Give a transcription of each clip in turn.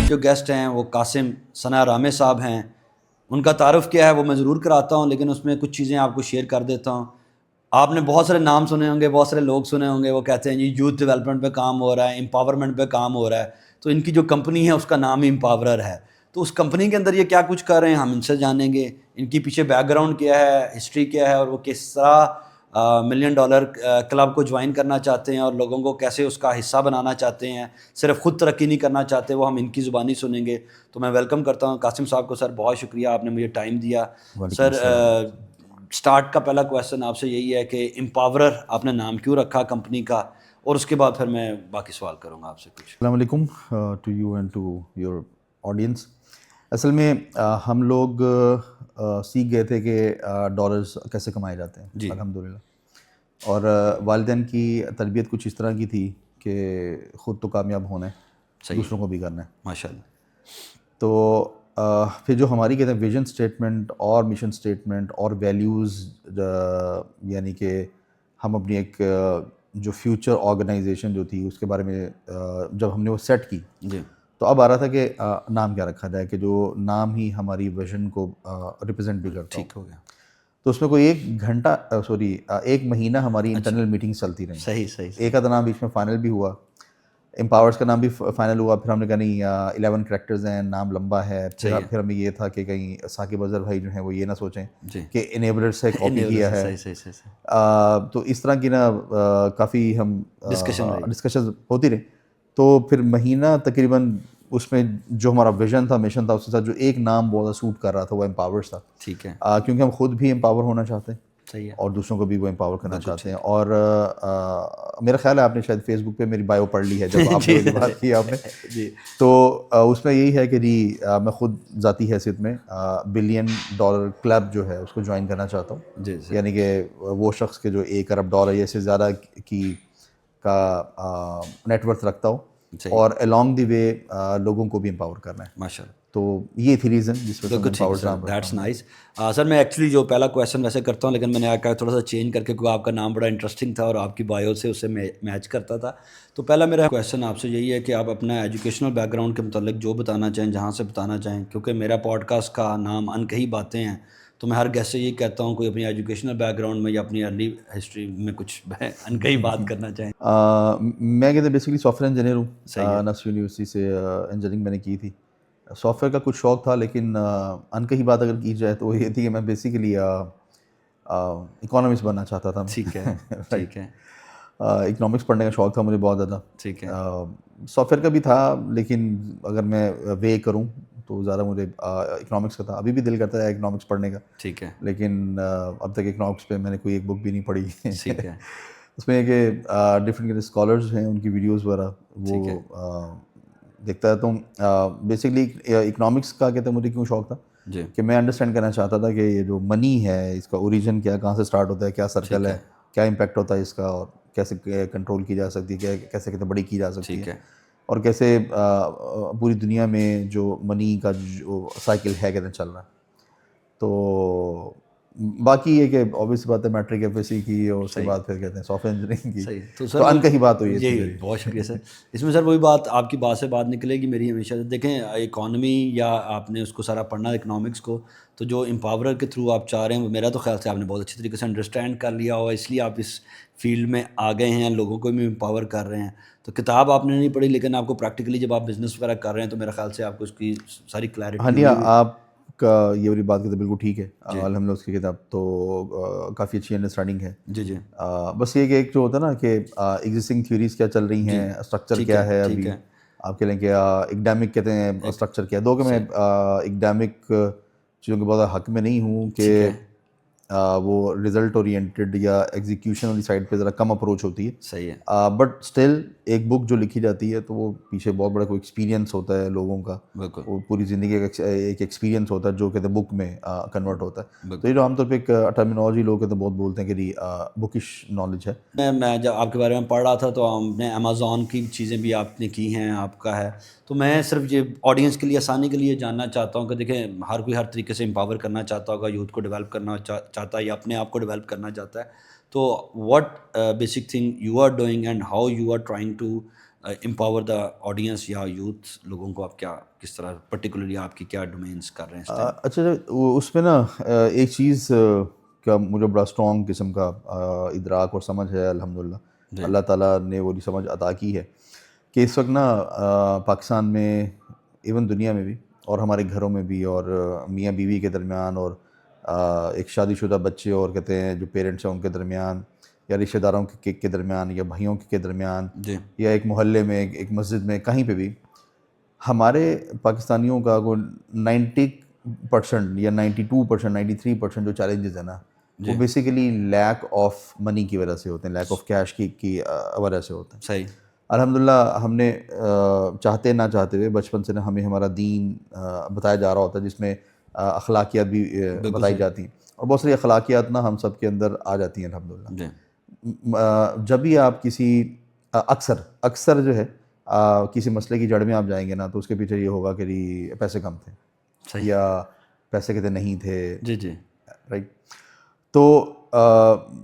جو گیسٹ ہیں وہ قاسم ثنا رامے صاحب ہیں. ان کا تعارف کیا ہے وہ میں ضرور کراتا ہوں, لیکن اس میں کچھ چیزیں آپ کو شیئر کر دیتا ہوں. آپ نے بہت سارے نام سنے ہوں گے, بہت سارے لوگ سنے ہوں گے, وہ کہتے ہیں جی یوتھ ڈیولپمنٹ پہ کام ہو رہا ہے, امپاورمنٹ پہ کام ہو رہا ہے. تو ان کی جو کمپنی ہے اس کا نام ہی امپاورر ہے. تو اس کمپنی کے اندر یہ کیا کچھ کر رہے ہیں ہم ان سے جانیں گے, ان کی پیچھے بیک گراؤنڈ کیا ہے, ہسٹری کیا ہے, اور وہ کس طرح $1,000,000 کلب کو جوائن کرنا چاہتے ہیں اور لوگوں کو کیسے اس کا حصہ بنانا چاہتے ہیں, صرف خود ترقی نہیں کرنا چاہتے. وہ ہم ان کی زبانی سنیں گے. تو میں ویلکم کرتا ہوں قاسم صاحب کو. سر بہت شکریہ, آپ نے مجھے ٹائم دیا. سر سٹارٹ کا پہلا کویسچن آپ سے یہی ہے کہ امپاورر آپ نے نام کیوں رکھا کمپنی کا, اور اس کے بعد پھر میں باقی سوال کروں گا آپ سے کچھ. السلام علیکم to you and to your audience. اصل میں ہم لوگ سیکھ گئے تھے کہ ڈالرز کیسے کمائے جاتے ہیں. جی الحمدللہ. اور والدین کی تربیت کچھ اس طرح کی تھی کہ خود تو کامیاب ہونا ہے, دوسروں کو بھی کرنا ہے. ماشاء اللہ. تو پھر جو ہماری کہتے ہیں ویژن اسٹیٹمنٹ اور مشن اسٹیٹمنٹ اور ویلیوز, یعنی کہ ہم اپنی ایک جو فیوچر آرگنائزیشن جو تھی اس کے بارے میں جب ہم نے وہ سیٹ کی, جی تو اب آ رہا تھا کہ نام کیا رکھا جائے کہ جو نام ہی ہماری ویژن کو ریپرزینٹ بھی کرتا ہو. ٹھیک ہو گیا. تو اس میں کوئی ایک مہینہ ہماری انٹرنل میٹنگز چلتی رہیں. صحیح. ایک آدھا نام بیچ میں فائنل بھی ہوا, امپاورس کا نام بھی فائنل ہوا. پھر ہم نے کہا نہیں 11 کریکٹرز ہیں, نام لمبا ہے. پھر ہمیں یہ تھا کہ کہیں ثاقب اظہر بھائی جو ہیں وہ یہ نہ سوچیں کہ انیبلر سے کاپی کیا ہے. تو اس طرح کی نا کافی ہم ڈسکشن ہوتی رہی. تو پھر مہینہ تقریباً اس میں جو ہمارا ویژن تھا, مشن تھا, اس کے ساتھ جو ایک نام بہت زیادہ سوٹ کر رہا تھا وہ امپاورس تھا. ٹھیک ہے. کیونکہ ہم خود بھی امپاور ہونا چاہتے ہیں, صحیح ہے, اور دوسروں کو بھی وہ امپاور کرنا چاہتے ہیں. اور میرا خیال ہے آپ نے شاید فیس بک پہ میری بایو پڑھ لی ہے جب آپ نے بات کی آپ نے. تو اس میں یہی ہے کہ جی میں خود ذاتی حیثیت میں $1 بلین کلب جو ہے اس کو جوائن کرنا چاہتا ہوں. یعنی کہ وہ شخص کے جو $1 ارب یا سے زیادہ کا نیٹ ورتھ رکھتا ہو, اور along the way لوگوں کو بھی امپاور کرنا ہے. ماشاء اللہ. تو یہ تھی ریزن جس وجہ سے بالکل ٹھیک ہے. That's nice. سر میں ایکچولی جو پہلا کویشچن ویسے کرتا ہوں, لیکن میں نے آ کر تھوڑا سا چینج کر کے, کیونکہ آپ کا نام بڑا انٹرسٹنگ تھا اور آپ کی بایو سے اسے میچ کرتا تھا. تو پہلا میرا کویشچن آپ سے یہی ہے کہ آپ اپنا ایجوکیشنل بیک گراؤنڈ کے متعلق جو بتانا چاہیں, جہاں سے بتانا چاہیں, کیونکہ میرا پوڈ کاسٹ کا نام ان کہی باتیں ہیں. تو میں ہر گیسٹ سے یہ کہتا ہوں کوئی اپنی ایجوکیشنل بیک گراؤنڈ میں یا اپنی ارلی ہسٹری میں کچھ ان کہی بات کرنا چاہیں. میں کہتے ہیں بیسکلی سافٹ ویئر انجینئر ہوں. صحیح ہے. نسل یونیورسٹی سے انجینئرنگ میں نے کی تھی. سافٹ ویئر کا کچھ شوق تھا, لیکن ان کہی بات اگر کی جائے تو وہ یہ تھی کہ میں بیسیکلی اکانومکس بننا چاہتا تھا. ٹھیک ہے. ٹھیک ہے. اکنامکس پڑھنے کا شوق تھا مجھے بہت زیادہ. ٹھیک ہے. سافٹ ویئر کا بھی تھا, لیکن اگر میں وے کروں تو زیادہ مجھے اکنامکس کا تھا. ابھی بھی دل کرتا ہے اکنامکس پڑھنے کا. ٹھیک ہے. لیکن اب تک اکنامکس پہ میں نے کوئی ایک بک بھی نہیں پڑھی. ٹھیک ہے. اس میں یہ کہ ڈفرینٹ اسکالرز ہیں, ان کی ویڈیوز وغیرہ وہ دیکھتا ہے. تو بیسکلی اکنامکس کا کہتے ہیں مجھے کیوں شوق تھا کہ میں انڈرسٹینڈ کرنا چاہتا تھا کہ یہ جو منی ہے اس کا اوریجن کیا, کہاں سے اسٹارٹ ہوتا ہے, کیا سرکل ہے, کیا امپیکٹ ہوتا ہے اس کا, اور کیسے کنٹرول کی جا سکتی ہے, کیسے کہتے بڑی کی جا سکتی ہے, اور کیسے پوری دنیا میں جو منی کا جو سائیکل ہے کہتے ہیں چل رہا ہے. تو باقی یہ کہ اوبیس بات ہے میٹرک ایف ایس سی کی, اور اس کے بعد پھر کہتے ہیں سافٹ ویئر انجینئرنگ کی. تو ان کہی بات ہوئی ہے. جی بہت شکریہ سر. اس میں سر وہی بات آپ کی بات سے بات نکلے گی میری ہمیشہ. دیکھیں اکانومی یا آپ نے اس کو سارا پڑھنا اکنامکس کو, تو جو امپاورر کے تھرو آپ چاہ رہے ہیں وہ میرا تو خیال سے آپ نے بہت اچھی طریقے سے انڈرسٹینڈ کر لیا ہوا, اس لیے آپ اس فیلڈ میں آ گئے ہیں, لوگوں کو بھی امپاور کر رہے ہیں. تو کتاب آپ نے نہیں پڑھی, لیکن آپ کو پریکٹیکلی جب آپ بزنس وغیرہ کر رہے ہیں تو میرا خیال سے آپ کو اس کی ساری کلیئرٹی. ہاں جی, آپ کا یہ والی بات کہتے بالکل ٹھیک ہے. الحمدللہ اس کی کتاب تو کافی اچھی انڈرسٹینڈنگ ہے. جی. بس یہ کہ ایک جو ہوتا ہے نا کہ ایگزسٹنگ تھیوریز کیا چل رہی ہیں, اسٹرکچر کیا ہے ابھی آپ کہہ لیں کہ اکڈیمک کہتے ہیں اسٹرکچر کیا. دو کہ میں اکڈیمک چیزوں کے بہت حق میں نہیں ہوں کہ وہ رزلٹ اورینٹیڈ یا ایگزیکیوشن والی سائڈ پہ ذرا کم اپروچ ہوتی ہے. صحیح ہے. بٹ اسٹل ایک بک جو لکھی جاتی ہے تو وہ پیچھے بہت بڑا کوئی ایکسپیرینس ہوتا ہے لوگوں کا. وہ پوری زندگی کا ایک ایکسپیرینس ہوتا ہے جو کہتے ہیں بک میں کنورٹ ہوتا ہے. تو یہ جو عام طور پہ ایک ٹرمینالوجی لوگ کہتے ہیں بہت بولتے ہیں کہ جی بکش نالج ہے. میں جب آپ کے بارے میں پڑھ رہا تھا تو ہم نے امیزون کی چیزیں بھی آپ نے کی ہیں, آپ کا ہے. تو میں صرف یہ آڈینس کے لیے آسانی کے لیے جاننا چاہتا ہوں کہ دیکھیں ہر کوئی ہر طریقے سے امپاور کرنا چاہتا ہوگا, یوتھ کو ڈیولپ کرنا چاہتا ہے یا اپنے آپ کو ڈیولپ کرنا چاہتا ہے. تو what basic thing you are doing and how you are trying to empower the audience یا یوتھ لوگوں کو آپ کیا کس طرح پرٹیکولرلی آپ کی کیا ڈومینس کر رہے ہیں؟ اچھا اس میں نا ایک چیز کا مجھے بڑا اسٹرانگ قسم کا ادراک اور سمجھ ہے الحمدللہ، اللہ تعالیٰ نے وہ سمجھ عطا کی ہے کہ اس وقت نا پاکستان میں ایون دنیا میں بھی اور ہمارے گھروں میں بھی اور میاں بیوی کے درمیان اور ایک شادی شدہ بچے اور کہتے ہیں جو پیرنٹس ہیں ان کے درمیان یا رشتہ داروں کے درمیان یا بھائیوں کے درمیان یا ایک محلے میں ایک مسجد میں کہیں پہ بھی ہمارے پاکستانیوں کا کوئی 90% یا 92% 93% جو چیلنجز ہیں نا وہ بیسیکلی لیک آف منی کی وجہ سے ہوتے ہیں، لیک آف کیش کی وجہ سے ہوتے ہیں. صحیح. الحمدللہ ہم نے چاہتے نہ چاہتے ہوئے بچپن سے ہمیں ہمارا دین بتایا جا رہا ہوتا ہے جس میں اخلاقیات بھی بتائی جاتی ہیں اور بہت ساری اخلاقیات نا ہم سب کے اندر آ جاتی ہیں الحمدللہ. جب بھی آپ کسی اکثر جو ہے کسی مسئلے کی جڑ میں آپ جائیں گے نا تو اس کے پیچھے یہ ہوگا کہ پیسے کم تھے یا پیسے کہتے نہیں تھے. جی رائٹ. تو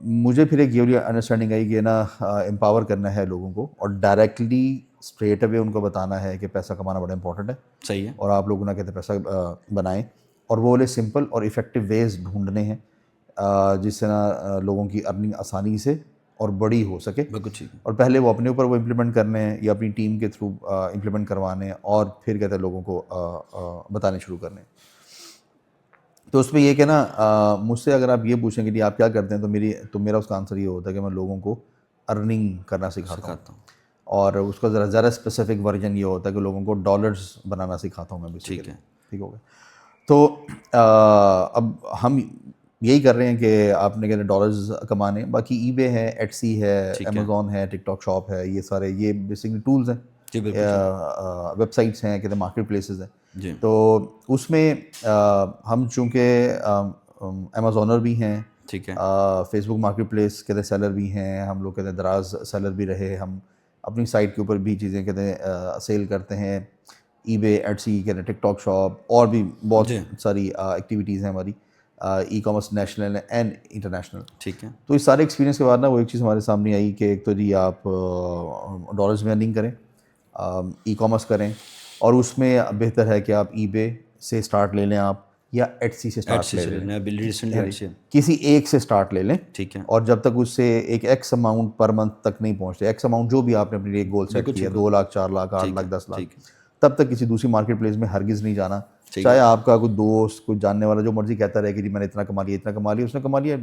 مجھے پھر ایک یہ انڈرسٹینڈنگ آئی کہ نا امپاور کرنا ہے لوگوں کو اور ڈائریکٹلی اسٹریٹ اوے ان کو بتانا ہے کہ پیسہ کمانا بڑا امپورٹنٹ ہے. صحیح ہے. اور آپ لوگوں نہ کہتے پیسہ بنائیں اور وہ والے سمپل اور افیکٹو ویز ڈھونڈنے ہیں جس سے نا لوگوں کی ارننگ آسانی سے اور بڑی ہو سکے. اور پہلے وہ اپنے اوپر وہ امپلیمنٹ کرنے ہیں یا اپنی ٹیم کے تھرو امپلیمنٹ کروانے ہیں اور پھر کہتے ہیں لوگوں کو بتانے شروع کرنے ہیں. تو اس میں یہ کہ نا مجھ سے اگر آپ یہ پوچھیں کہ آپ کیا کرتے ہیں تو میرا اس کا آنسر یہ ہوتا ہے کہ میں لوگوں کو ارننگ کرنا سکھاتا ہوں اور اس کا ذرا اسپیسیفک ورژن یہ ہوتا ہے کہ لوگوں کو ڈالرز بنانا سکھاتا ہوں میں. ٹھیک ہو گیا. تو اب ہم یہی کر رہے ہیں کہ آپ نے کہتے ڈالرز کمانے. باقی ای بے ہے، ایٹسی ہے، امیزون ہے، ٹک ٹاک شاپ ہے، یہ سارے یہ بیسکلی ٹولز ہیں، ویب سائٹس ہیں، کہتے ہیں مارکیٹ پلیسز ہیں. تو اس میں ہم چونکہ امیزونر بھی ہیں، فیس بک مارکیٹ پلیس کہتے ہیں سیلر بھی ہیں، ہم لوگ کہتے ہیں دراز سیلر بھی رہے. ہم اپنی سائٹ کے اوپر بھی چیزیں کہتے ہیں سیل کرتے ہیں. ای بے، ایٹسی، کہتے ہیں ٹک ٹاک شاپ اور بھی بہت ساری ایکٹیویٹیز ہیں ہماری، e commerce national and international. ٹھیک ہے. تو اس سارے ایکسپیرینس کے بعد نا وہ ایک چیز ہمارے سامنے آئی کہ ایک تو جی آپ ڈالرز میں ارننگ کریں، ای کامرس کریں اور اس میں بہتر ہے کہ آپ ای بے سے اسٹارٹ لے لیں آپ یا ایٹسی سے اسٹارٹ لے لیں، کسی ایک سے اسٹارٹ لے لیں. ٹھیک ہے. اور جب تک اس سے ایک ایکس اماؤنٹ پر منتھ تک نہیں پہنچتے، ایکس اماؤنٹ جو بھی آپ نے اپنے لیے گول سیٹ کیا 2 لاکھ 4 لاکھ 8 لاکھ 10 لاکھ، تب تک کسی دوسری مارکیٹ پلیس میں ہرگز نہیں جانا. چاہے آپ کا کوئی دوست کوئی جاننے والا جو مرضی کہتا رہے کہ جی میں نے اتنا کما لیا اس نے کما لیا،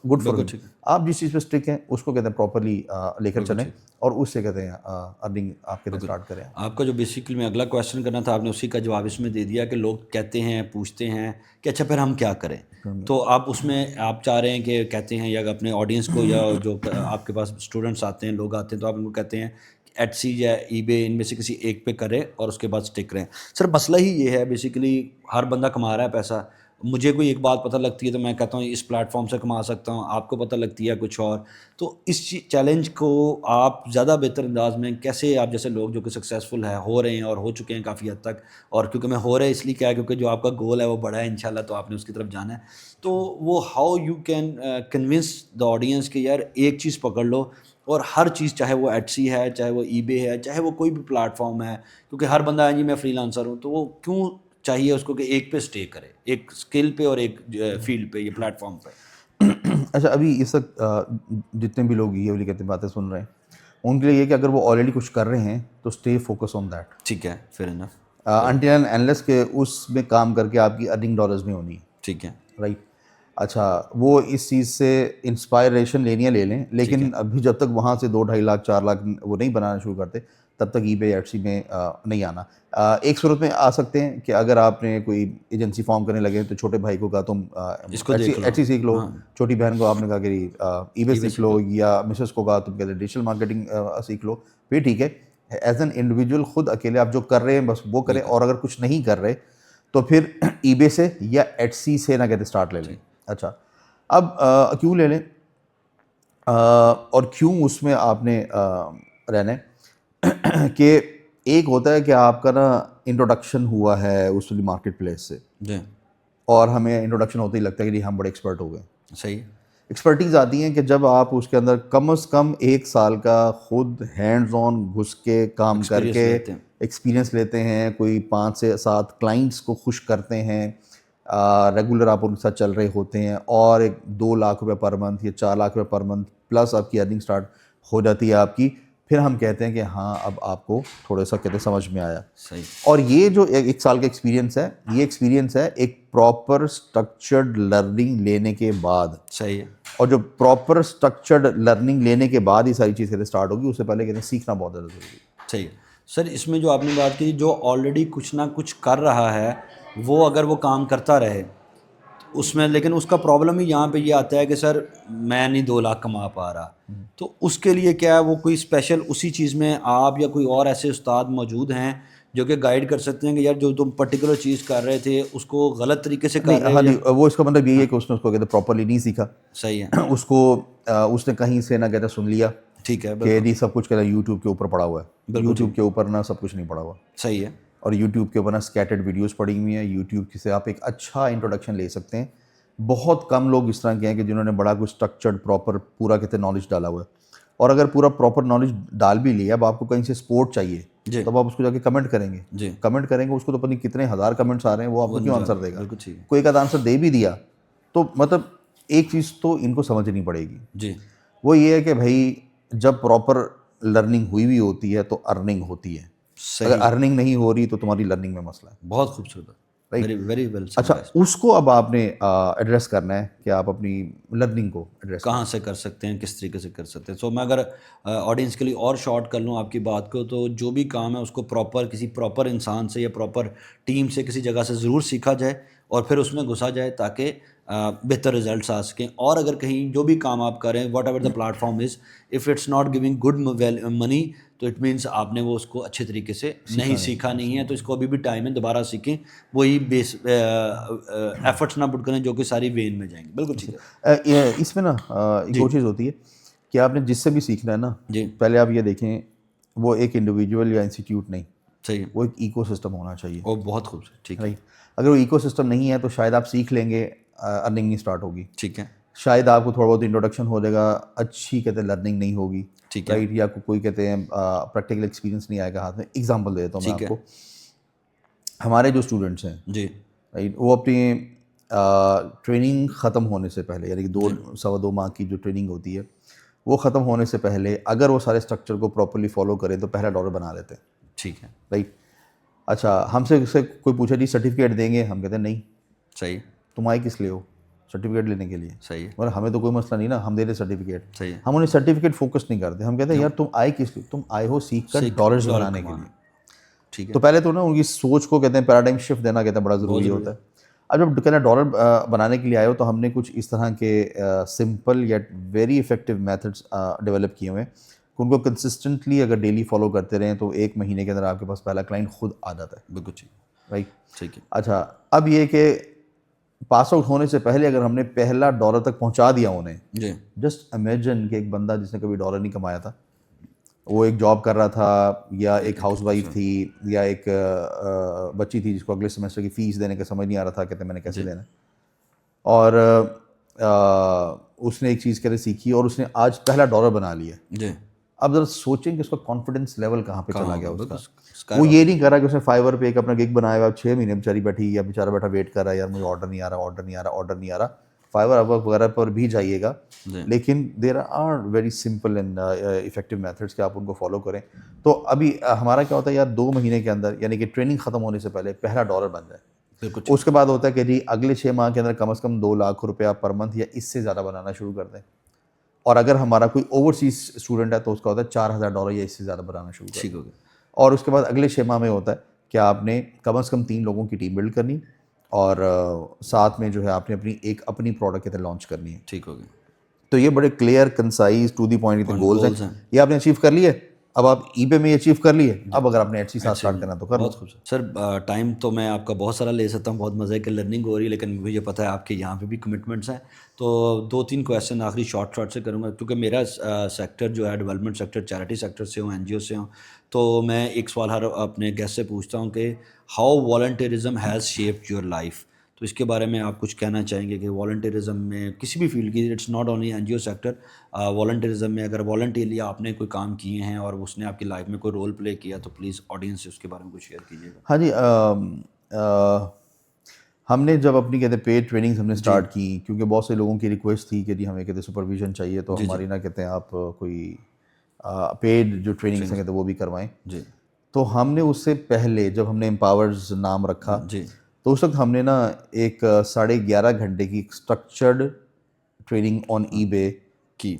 گڈ فار ہم. آپ جس چیز پہ اسٹک ہیں اس کو کہتے ہیں پراپرلی لے کر چلیں اور اس سے کہتے ہیں ارننگ آپ کے اسٹارٹ کریں. آپ کا جو بیسیکلی میں اگلا کویشچن کرنا تھا آپ نے اسی کا جواب اس میں دے دیا کہ لوگ کہتے ہیں پوچھتے ہیں کہ اچھا پھر ہم کیا کریں. تو آپ اس میں آپ چاہ رہے ہیں کہ کہتے ہیں یا اپنے آڈینس کو یا جو آپ کے پاس اسٹوڈنٹس آتے ہیں لوگ آتے ہیں تو آپ ان کو کہتے ہیں ایٹسی یا ای بے ان میں سے کسی ایک پہ کرے اور اس کے بعد اسٹک رہیں. سر مسئلہ ہی یہ ہے بیسیکلی ہر بندہ کما رہا ہے پیسہ. مجھے کوئی ایک بات پتہ لگتی ہے تو میں کہتا ہوں اس پلیٹ فارم سے کما سکتا ہوں، آپ کو پتہ لگتی ہے کچھ اور. تو اس چیلنج کو آپ زیادہ بہتر انداز میں کیسے آپ جیسے لوگ جو کہ سکسیزفل ہے ہو رہے ہیں اور ہو چکے ہیں کافی حد تک، اور کیونکہ میں ہو رہا ہے اس لیے کیا ہے کیونکہ جو آپ کا گول ہے وہ بڑا ہے انشاءاللہ تو آپ نے اس کی طرف جانا ہے. تو وہ how you can convince the audience کہ یار ایک چیز پکڑ لو اور ہر چیز چاہے وہ ایٹسی ہے چاہے وہ ای بے ہے چاہے وہ کوئی بھی پلیٹ فارم ہے، کیونکہ ہر بندہ ہے جی میں فری لانسر ہوں، تو وہ کیوں چاہیے اس کو کہ ایک پہ اسٹے کرے، ایک اسکل پہ اور ایک فیلڈ پہ یا پلیٹ فارم پہ. اچھا ابھی اس وقت جتنے بھی لوگ یہ والی کہتے ہیں باتیں سن رہے ہیں ان کے لیے یہ کہ اگر وہ آلریڈی کچھ کر رہے ہیں تو اسٹے فوکس آن دیٹ. ٹھیک ہے. Fair enough. Until and unless کہ اس میں کام کر کے آپ کی ارننگ ڈالرز میں ہونی ہے. ٹھیک ہے. رائٹ. اچھا وہ اس چیز سے انسپائریشن لینی ہے لے لیں، لیکن ابھی جب تک وہاں سے 2-2.5 لاکھ 4 لاکھ وہ نہیں بنانا شروع کرتے تب تک ای بے ایٹسی میں نہیں آنا. ایک صورت میں آ سکتے ہیں کہ اگر آپ نے کوئی ایجنسی فارم کرنے لگے تو چھوٹے بھائی کو کہا تم ایٹسی سیکھ لو، چھوٹی بہن کو آپ نے کہا کہ ای بے سیکھ لو، یا مسز کو کہا تم کہتے ڈیجیٹل مارکیٹنگ سیکھ لو. پھر ٹھیک ہے ایز این انڈیویجول خود اکیلے آپ جو کر رہے ہیں بس وہ کریں، اور اگر کچھ نہیں کر رہے تو پھر ای بے سے یا ایٹسی سے نہ کہتے اسٹارٹ لے لیں. اچھا اب کیوں لے لیں اور کیوں اس میں آپ نے رہنا ہے کہ ایک ہوتا ہے کہ آپ کا نا انٹروڈکشن ہوا ہے اس مارکیٹ پلیس سے، اور ہمیں انٹروڈکشن ہوتے ہی لگتا ہے کہ جی ہم بڑے ایکسپرٹ ہو گئے. صحیح. ایکسپرٹیز آتی ہیں کہ جب آپ اس کے اندر کم از کم 1 سال کا خود ہینڈز آن گھس کے کام کر کے ایکسپیرینس لیتے ہیں, کوئی 5 سے 7 کلائنٹس کو خوش کرتے ہیں, ریگولر آپ ان کے ساتھ چل رہے ہوتے ہیں, اور ایک 2 لاکھ روپے پر منتھ یا 4 لاکھ روپے پر منتھ پلس آپ کی ارننگ سٹارٹ ہو جاتی ہے آپ کی, پھر ہم کہتے ہیں کہ ہاں اب آپ کو تھوڑا سا کہتے ہیں سمجھ میں آیا. صحیح. اور یہ جو 1 سال کا ایکسپیرینس ہے, یہ ایکسپیرینس ہے ایک پراپر اسٹرکچرڈ لرننگ لینے کے بعد. صحیح ہے. اور جو پراپر اسٹرکچرڈ لرننگ لینے کے بعد یہ ساری چیز کہتے اسٹارٹ ہوگی, اس سے پہلے کہتے ہیں سیکھنا بہت زیادہ ضروری ہے. صحیح. سر اس میں جو آپ نے بات کی, جو آلریڈی کچھ نہ کچھ کر رہا ہے وہ اگر وہ کام کرتا رہے اس میں, لیکن اس کا پرابلم ہی یہاں پہ یہ آتا ہے کہ سر میں نہیں 2 لاکھ کما پا رہا, تو اس کے لیے کیا ہے, وہ کوئی اسپیشل اسی چیز میں آپ یا کوئی اور ایسے استاد موجود ہیں جو کہ گائیڈ کر سکتے ہیں کہ یار جو تم پرٹیکولر چیز کر رہے تھے اس کو غلط طریقے سے کر رہے ہاں ہو؟ جی, وہ اس کا مطلب یہی ہے کہ اس نے اس کو کہتے پراپرلی نہیں سیکھا. صحیح ہے. اس کو اس نے کہیں سے نہ کہتے سن لیا ٹھیک ہے کہ نہیں سب کچھ کہتا یوٹیوب کے اوپر پڑا ہوا ہے. یوٹیوب کے اوپر نہ سب کچھ نہیں پڑا ہوا. صحیح ہے. اور یوٹیوب کے اوپر نا اسکیٹرڈ ویڈیوز پڑی ہوئی ہیں. یوٹیوب سے آپ ایک اچھا انٹروڈکشن لے سکتے ہیں. بہت کم لوگ اس طرح کے ہیں کہ جنہوں نے بڑا کچھ اسٹرکچرڈ پراپر پورا کہتے ہیں نالج ڈالا ہوا ہے. اور اگر پورا پراپر نالج ڈال بھی لیا, اب آپ کو کہیں سے سپورٹ چاہیے تب آپ اس کو جا کے کمنٹ کریں گے. جی کمنٹ کریں گے, اس کو تو پتہ نہیں کتنے ہزار کمنٹس آ رہے ہیں, وہ آپ کو کیوں آنسر دے گا. بالکل ٹھیک ہے. کوئی ایک آدھ آنسر دے بھی دیا تو مطلب ایک چیز تو ان کو سمجھنی پڑے گی. جی وہ یہ ہے کہ بھائی جب پراپر لرننگ ہوئی ہوئی ہوتی ہے تو ارننگ ہوتی ہے. اگر ارننگ نہیں ہو رہی تو تمہاری لرننگ میں مسئلہ ہے. بہت خوبصورت. Very well. اچھا, اس کو اب آپ نے ایڈریس کرنا ہے کہ آپ اپنی لرننگ کو ایڈریس کہاں سے کر سکتے ہیں, کس طریقے سے کر سکتے ہیں. سو میں اگر آڈینس کے لیے اور شارٹ کر لوں آپ کی بات کو, تو جو بھی کام ہے اس کو پراپر کسی پراپر انسان سے یا پراپر ٹیم سے کسی جگہ سے ضرور سیکھا جائے اور پھر اس میں گھسا جائے تاکہ بہتر رزلٹس آ سکیں. اور اگر کہیں جو بھی کام آپ کریں, whatever the platform is, if it's not giving good money تو اٹ مینس آپ نے وہ اس کو اچھے طریقے سے نہیں سیکھا نہیں ہے. تو اس کو ابھی بھی ٹائم ہے, دوبارہ سیکھیں, وہی بیس ایفرٹس نہ پٹ کریں جو کہ ساری وین میں جائیں گے. بالکل ٹھیک ہے. اس میں نا ایک اور چیز ہوتی ہے کہ آپ نے جس سے بھی سیکھنا ہے نا, پہلے آپ یہ دیکھیں وہ ایک انڈیویجول یا انسٹیٹیوٹ نہیں, صحیح, وہ ایک ایکو سسٹم ہونا چاہیے. وہ بہت خوبصورت. ٹھیک ہے. اگر وہ ایکو سسٹم نہیں ہے تو شاید آپ سیکھ لیں گے, ارننگ نہیں اسٹارٹ ہوگی. ٹھیک ہے. شاید آپ کو تھوڑا بہت انٹروڈکشن ہو جائے گا, اچھی کہتے ہیں لرننگ نہیں ہوگی. ٹھیک ہے. رائٹ, یا کوئی کہتے ہیں پریکٹیکل ایکسپیرینس نہیں آئے گا ہاتھ میں. ایگزامپل دے دیتا ہوں میں آپ کو. ہمارے جو اسٹوڈنٹس ہیں جی, رائٹ, وہ اپنی ٹریننگ ختم ہونے سے پہلے, یعنی کہ 2 ماہ کی جو ٹریننگ ہوتی ہے وہ ختم ہونے سے پہلے اگر وہ سارے اسٹرکچر کو پراپرلی فالو کریں تو پہلا ڈالر بنا لیتے ہیں. ٹھیک ہے. رائٹ. اچھا, ہم سے کوئی پوچھا جی سرٹیفکیٹ دیں گے, ہم کہتے ہیں نہیں. صحیح. تم آئے کس لیے ہو؟ سرٹیفکیٹ لینے کے لیے. صحیح. مگر ہمیں تو کوئی مسئلہ نہیں نا, ہم دے دیں سرٹیفکیٹ. صحیح. ہم انہیں سرٹیفکیٹ فوکس نہیں کرتے, ہم کہتے ہیں یار تم آئے کس لیے, تم آئے ہو سیکھ کر ڈالرز بنانے کے لیے. ٹھیک ہے. تو پہلے تو نا ان کی سوچ کو کہتے ہیں پیراڈائم شفٹ دینا کہتے ہیں بڑا ضروری ہوتا ہے. اب جب کہتے ہیں ڈالر بنانے کے لیے آئے ہو تو ہم نے کچھ اس طرح کے simple yet very effective methods develop کیے ہوئے ہیں کہ ان کو کنسسٹنٹلی اگر ڈیلی فالو کرتے رہیں تو 1 مہینے کے اندر آپ کے پاس پہلا کلائنٹ خود آ جاتا ہے. بالکل ٹھیک. رائٹ. ٹھیک ہے. اچھا, اب یہ کہ پاس آؤٹ ہونے سے پہلے اگر ہم نے پہلا ڈالر تک پہنچا دیا انہیں, جی, جسٹ امیجن کہ ایک بندہ جس نے کبھی ڈالر نہیں کمایا تھا, وہ ایک جاب کر رہا تھا یا ایک ہاؤس وائف تھی یا ایک بچی تھی جس کو اگلے سیمسٹر کی فیس دینے کا سمجھ نہیں آ رہا تھا, کہتے میں نے کیسے دینا, اور اس نے ایک چیز کہتے سیکھی اور اس نے آج پہلا ڈالر بنا لیا. جی. اب ذرا سوچیں کہ اس کا کانفیڈنس لیول کہاں پہ چلا گیا اس کا. وہ یہ نہیں کر رہا کہ اس نے فائیور پہ ایک اپنا گگ بنایا ہوا, 6 مہینے بیچاری بیٹھی یا بیچارہ بیٹھا ویٹ کر رہا ہے, یار مجھے آرڈر نہیں آ رہا, آرڈر نہیں آ رہا, آرڈر نہیں آ رہا. فائیور اب وغیرہ پر بھی جائیے گا, لیکن there are very simple and effective methods کہ آپ ان کو فالو کریں. تو ابھی ہمارا کیا ہوتا ہے یار 2 مہینے کے اندر, یعنی کہ ٹریننگ ختم ہونے سے پہلے پہلا ڈالر بن جائے. اس کے بعد ہوتا ہے کہ جی اگلے 6 ماہ کے اندر کم از کم 2 لاکھ روپیہ پر منتھ یا اس سے زیادہ بنانا شروع کر دیں. اور اگر ہمارا کوئی اوورسیز اسٹوڈنٹ ہے تو اس کا ہوتا ہے 4,000 ڈالر یا اس سے زیادہ بنانا شروع کر دیں. اور اس کے بعد اگلے 6 ماہ میں ہوتا ہے کہ آپ نے کم از کم 3 لوگوں کی ٹیم بلڈ کرنی اور ساتھ میں جو ہے آپ نے اپنی پروڈکٹ کے تحت لانچ کرنی ہے. ٹھیک ہو گیا. تو یہ بڑے clear concise to the point کے گولز ہیں. یہ آپ نے اچیو کر لیے, اب آپ ای بے میں یہ اچیو کر لیے, اب اگر آپ نے ایٹسی ساتھ اسٹارٹ کرنا تو کر. بہت خوبصورت. سر ٹائم تو میں آپ کا بہت سارا لے سکتا ہوں, بہت مزے کی لرننگ ہو رہی ہے, لیکن مجھے پتہ ہے آپ کے یہاں پہ بھی کمٹمنٹس ہیں, تو 2-3 کویشچن آخری شارٹ سے کروں گا کیونکہ میرا سیکٹر جو ہے ڈیولپمنٹ سیکٹر, چیریٹی سیکٹر سے ہوں, NGO سے ہوں. تو میں ایک سوال ہر اپنے گیسٹ سے پوچھتا ہوں کہ how volunteerism has shaped your life. تو اس کے بارے میں آپ کچھ کہنا چاہیں گے کہ والنٹیرزم میں کسی بھی فیلڈ کی، it's not only N G O sector, volunteerism میں اگر والنٹیرلی آپ نے کوئی کام کیے ہیں اور اس نے آپ کی لائف میں کوئی رول پلے کیا تو پلیز آڈینس سے اس کے بارے میں کچھ شیئر کیجیے گا. ہاں جی، ہم نے جب اپنی کہتے ہیں پیڈ ٹریننگز ہم نے اسٹارٹ کی، کیونکہ بہت سے لوگوں کی ریکویسٹ تھی کہ جی ہمیں کہتے ہیں سپرویژن چاہیے، تو ہماری نہ کہتے ہیں آپ کوئی پیڈ جو ٹریننگز ہیں کہتے ہیں وہ بھی کروائیں. جی. تو ہم نے اس سے پہلے جب ہم نے امپاورز نام رکھا جی. تو اس وقت ہم نے نا ایک 11.5 گھنٹے کی اسٹرکچرڈ ٹریننگ آن ای بے کی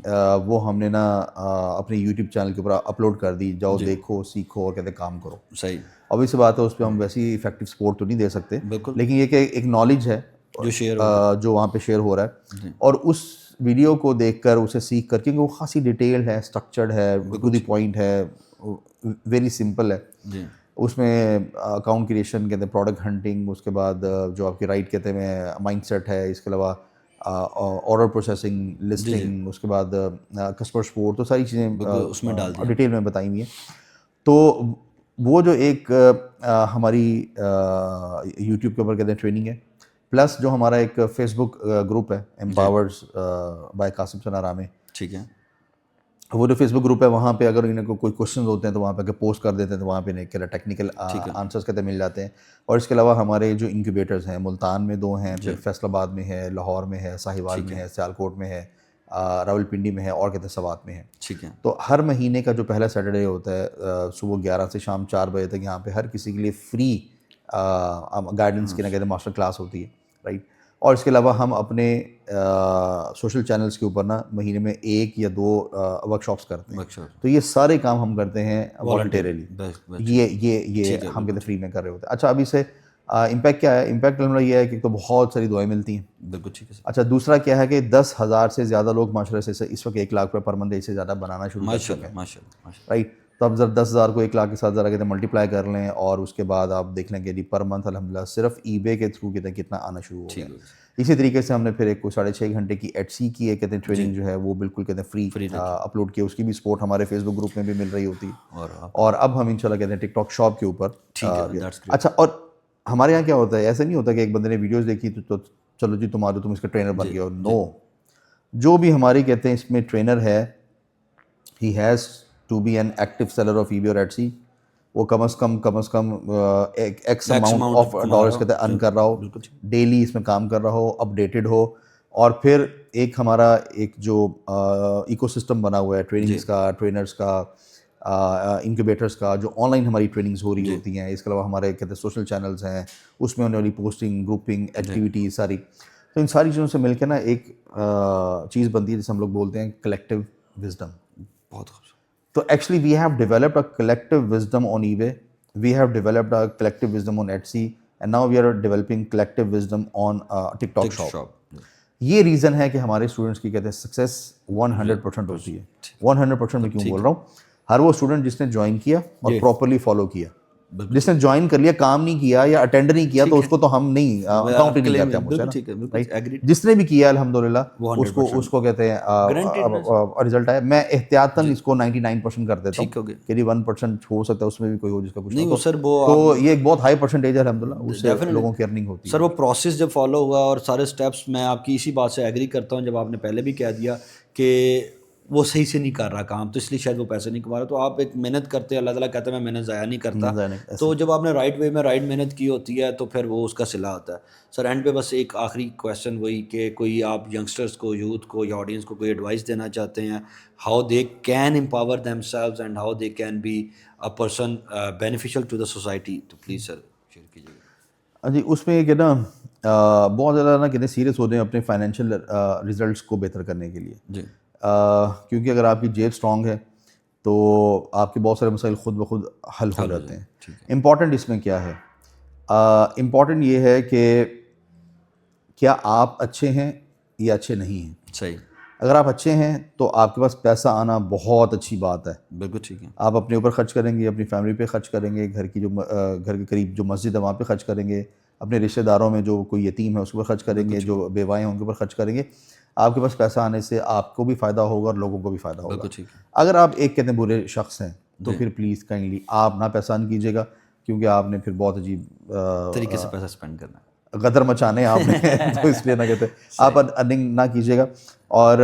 وہ ہم نے نا اپنے یوٹیوب چینل کے اوپر اپلوڈ کر دی. جاؤ دیکھو سیکھو اور کہتے ہیں کام کرو. صحیح. ابھی سی بات ہے اس پہ ہم ویسی افیکٹو سپورٹ تو نہیں دے سکتے، بالکل، لیکن یہ کہ ایک نالج ہے جو شیئر جو وہاں پہ شیئر ہو رہا ہے، اور اس ویڈیو کو دیکھ کر اسے سیکھ کر، کیونکہ وہ خاصی ڈیٹیلڈ ہے، اسٹرکچرڈ ہے، ٹو دی پوائنٹ ہے، ویری سمپل ہے. جی. اس میں اکاؤنٹ کریشن کہتے ہیں، پروڈکٹ ہنٹنگ، اس کے بعد جو آپ کی رائٹ کہتے ہیں مائنڈ سیٹ ہے، اس کے علاوہ آرڈر پروسیسنگ، لسٹنگ، اس کے بعد کسٹمر سپورٹ، تو ساری چیزیں اس میں ڈال دیں ڈیٹیل میں بتائی ہوئی ہیں. تو وہ جو ایک ہماری یوٹیوب کے اوپر کہتے ہیں ٹریننگ ہے، پلس جو ہمارا ایک فیس بک گروپ ہے امپاورز بائی قاسم ثنا رامے. ٹھیک ہے. وہ جو فیس بک گروپ ہے وہاں پہ اگر انہیں کوئی کوشچنز ہوتے ہیں تو وہاں پہ پوسٹ کر دیتے ہیں، تو وہاں پہ انہیں ٹیکنیکل آنسرز کہتے ہیں مل جاتے ہیں. اور اس کے علاوہ ہمارے جو انکیوبیٹرز ہیں، ملتان میں 2 ہیں، پھر فیصل آباد میں ہے، لاہور میں ہے، ساہیوال میں ہے، سیالکوٹ میں ہے، راولپنڈی میں ہے، اور کہتے ہیں سوات میں ہے. ٹھیک ہے. تو ہر مہینے کا جو پہلا سیٹرڈے ہوتا ہے صبح 11 سے شام 4 بجے تک یہاں پہ ہر کسی کے لیے فری گائیڈنس کی نہ کہتے ہیں ماسٹر کلاس ہوتی ہے، رائٹ. اور اس کے علاوہ ہم اپنے سوشل چینلز کے اوپر نا مہینے میں 1 یا 2 ورک شاپس کرتے ہیں. تو یہ سارے کام ہم کرتے ہیں والنٹیرلی، یہ ہم کہتے ہیں فری میں کر رہے ہوتے ہیں. اچھا، ابھی سے امپیکٹ کیا ہے؟ امپیکٹ ہمارا یہ ہے کہ تو بہت ساری دعائیں ملتی ہیں. بالکل ٹھیک ہے. اچھا، دوسرا کیا ہے کہ 10,000 سے زیادہ لوگ ماشاءاللہ سے اس وقت 1 لاکھ روپے پر منتھ اس سے زیادہ بنانا شروع کر چکے ہیں، رائٹ. تو اب ذرا 10,000 کو 1 لاکھ کے ساتھ ذرا کہتے ہیں ملٹیپلائی کر لیں، اور اس کے بعد آپ دیکھ لیں کہ پر منتھ الحمدللہ صرف ای بے کے تھرو کہتے ہیں کتنا آنا شروع ہو گیا. اسی طریقے سے ہم نے پھر ایک 6.5 گھنٹے کی ایٹسی کی ہے کہتے ہیں ٹریننگ جو ہے وہ بالکل کہتے ہیں فری اپلوڈ کی. اس کی بھی سپورٹ ہمارے فیس بک گروپ میں بھی مل رہی ہوتی ہے. اور اب ہم انشاءاللہ کہتے ہیں ٹک ٹاک شاپ کے اوپر. اچھا، اور ہمارے یہاں کیا ہوتا ہے، ایسا نہیں ہوتا کہ ایک بندے نے ویڈیوز دیکھی تو چلو جی تم اس کا ٹرینر بن گیا ہو. نو، جو بھی ہماری کہتے ہیں اس میں ٹرینر ہے، he has to be an active seller of eBay اور ایٹسی. وہ کم از کم ایکس اماؤنٹ آف ڈالرس کہتے ہیں ارن کر رہا ہو، ڈیلی اس میں کام کر رہا ہو، اپڈیٹڈ ہو. اور پھر ایک ہمارا ایک جو ایکو سسٹم بنا ہوا ہے ٹریننگز کا، ٹرینرز کا، انکیوبیٹرز کا، جو آن لائن ہماری ٹریننگز ہو رہی ہوتی ہیں. اس کے علاوہ ہمارے کہتے ہیں سوشل چینلز ہیں، اس میں ہونے والی پوسٹنگ، گروپنگ، ایکٹیویٹیز ساری. تو ان ساری چیزوں سے مل کے نا ایک چیز بنتی ہے جسے ہم لوگ بولتے ہیں کلیکٹیو وزڈم. بہت خوبصورت. So actually we have developed a collective wisdom on eBay, we have developed a collective wisdom on Etsy, and now we are developing collective wisdom on TikTok shop. یہ ریزن ہے کہ ہمارے students کی کہتے ہیں success 100% ہوتی ہے. 100% میں کیوں بول رہا ہوں؟ ہر وہ اسٹوڈنٹ جس نے جوائن کیا اور پراپرلی فالو کیا. جس نے جوائن کر لیا، کام نہیں کیا یا اٹینڈ نہیں کیا، تو اس کو تو ہم نہیں اکاؤنٹ ہی نہیں کرتے مجھے نا. جس نے بھی کیا الحمدللہ اس کو کہتے ہیں رزلٹ آیا. میں احتیاطاً اس کو 99% کر دیتا ہوں کہ 1% ہو سکتا ہے اس میں بھی کوئی ہو جس کا کچھ نہیں. تو یہ ایک بہت ہائی پرسنٹیج ہے الحمدللہ، اس سے لوگوں کی ارننگ ہوتی ہے. سر وہ پروسیس جب فالو ہوا اور سارے اسٹیپس، میں آپ کی اسی بات سے ایگری کرتا ہوں جب آپ نے پہلے بھی کہہ دیا کہ وہ صحیح سے نہیں کر رہا کام، تو اس لیے شاید وہ پیسے نہیں کما رہا. تو آپ ایک محنت کرتے ہیں، اللہ تعالیٰ کہتا ہے میں محنت ضائع نہیں کرتا. تو جب آپ نے رائٹ وے میں رائٹ محنت کی ہوتی ہے تو پھر وہ اس کا صلہ ہوتا ہے. سر اینڈ پہ بس ایک آخری کویشچن وہی کہ کوئی آپ ینگسٹرس کو، یوتھ کو یا آڈینس کو کوئی ایڈوائس دینا چاہتے ہیں، how they can empower themselves and how they can be a person beneficial to the society, تو پلیز سر شیئر کیجیے گا. جی، اس میں کہ نا بہت زیادہ نا کہتے سیریس ہوتے ہیں اپنے فائنینشیل ریزلٹس کو بہتر کرنے کے لیے. جی. کیونکہ اگر آپ کی جیب اسٹرانگ ہے تو آپ کے بہت سارے مسائل خود بخود حل ہو جاتے ہیں. امپورٹنٹ اس میں کیا ہے؟ امپورٹنٹ یہ ہے کہ کیا آپ اچھے ہیں یا اچھے نہیں ہیں. صحیح. اگر آپ اچھے ہیں تو آپ کے پاس پیسہ آنا بہت اچھی بات ہے. بالکل ٹھیک ہے. آپ اپنے اوپر خرچ کریں گے، اپنی فیملی پہ خرچ کریں گے، گھر کے قریب جو مسجد ہے وہاں پہ خرچ کریں گے، اپنے رشتہ داروں میں جو کوئی یتیم ہے اس کے اوپر خرچ کریں گے، جو بیوائیں ہیں ان کے اوپر خرچ کریں گے. آپ کے پاس پیسہ آنے سے آپ کو بھی فائدہ ہوگا اور لوگوں کو بھی فائدہ ہوگا. اگر آپ ایک کہتے ہیں برے شخص ہیں تو پھر پلیز کائنڈلی آپ نہ پیسہ نہیں کیجیے گا، کیونکہ آپ نے پھر بہت عجیب طریقے سے پیسہ اسپینڈ کرنا ہے. غدر مچانے آپ نے تو اس لیے نہ کہتے آپ ارننگ نہ کیجیے گا. اور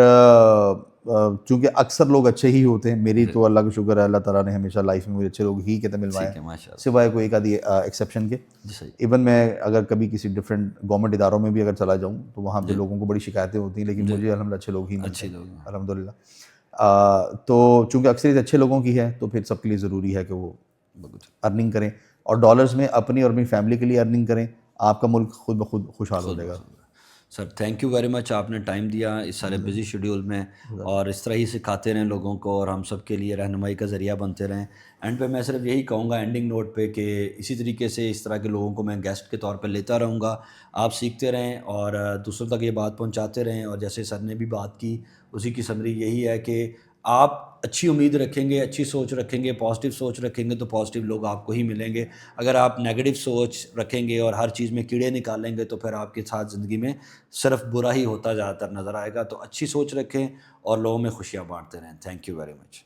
چونکہ اکثر لوگ اچھے ہی ہوتے ہیں, میری تو اللہ کا شکر ہے اللہ تعالیٰ نے ہمیشہ لائف میں مجھے اچھے لوگ ہی کہتے ملوائے ہیں, سوائے کوئی ایک آدھی ایکسیپشن کے. ایون میں اگر کبھی کسی ڈفرینٹ گورنمنٹ اداروں میں بھی اگر چلا جاؤں تو وہاں پہ لوگوں کو بڑی شکایتیں ہوتی ہیں, لیکن مجھے الحمدللہ اچھے لوگ ہی ملتے ہیں الحمد للہ. تو چونکہ اکثریت اچھے لوگوں کی ہے تو پھر سب کے لیے ضروری ہے کہ وہ ارننگ کریں, اور ڈالرز میں اپنی اور اپنی فیملی کے لیے ارننگ کریں, آپ کا ملک خود بخود خوشحال ہو جائے گا. Sir thank you very much, آپ نے ٹائم دیا اس سارے بزی شیڈیول میں, اور اس طرح ہی سکھاتے رہیں لوگوں کو, اور ہم سب کے لیے رہنمائی کا ذریعہ بنتے رہیں. اینڈ پہ میں صرف یہی کہوں گا اینڈنگ نوٹ پہ کہ اسی طریقے سے اس طرح کے لوگوں کو میں گیسٹ کے طور پہ لیتا رہوں گا. آپ سیکھتے رہیں اور دوسروں تک یہ بات پہنچاتے رہیں, اور جیسے سر نے بھی بات کی اسی کی سمری یہی ہے کہ آپ اچھی امید رکھیں گے, اچھی سوچ رکھیں گے, پازیٹیو سوچ رکھیں گے تو پازیٹیو لوگ آپ کو ہی ملیں گے. اگر آپ نیگیٹو سوچ رکھیں گے اور ہر چیز میں کیڑے نکالیں گے تو پھر آپ کے ساتھ زندگی میں صرف برا ہی ہوتا زیادہ تر نظر آئے گا. تو اچھی سوچ رکھیں اور لوگوں میں خوشیاں بانٹتے رہیں. Thank you very much.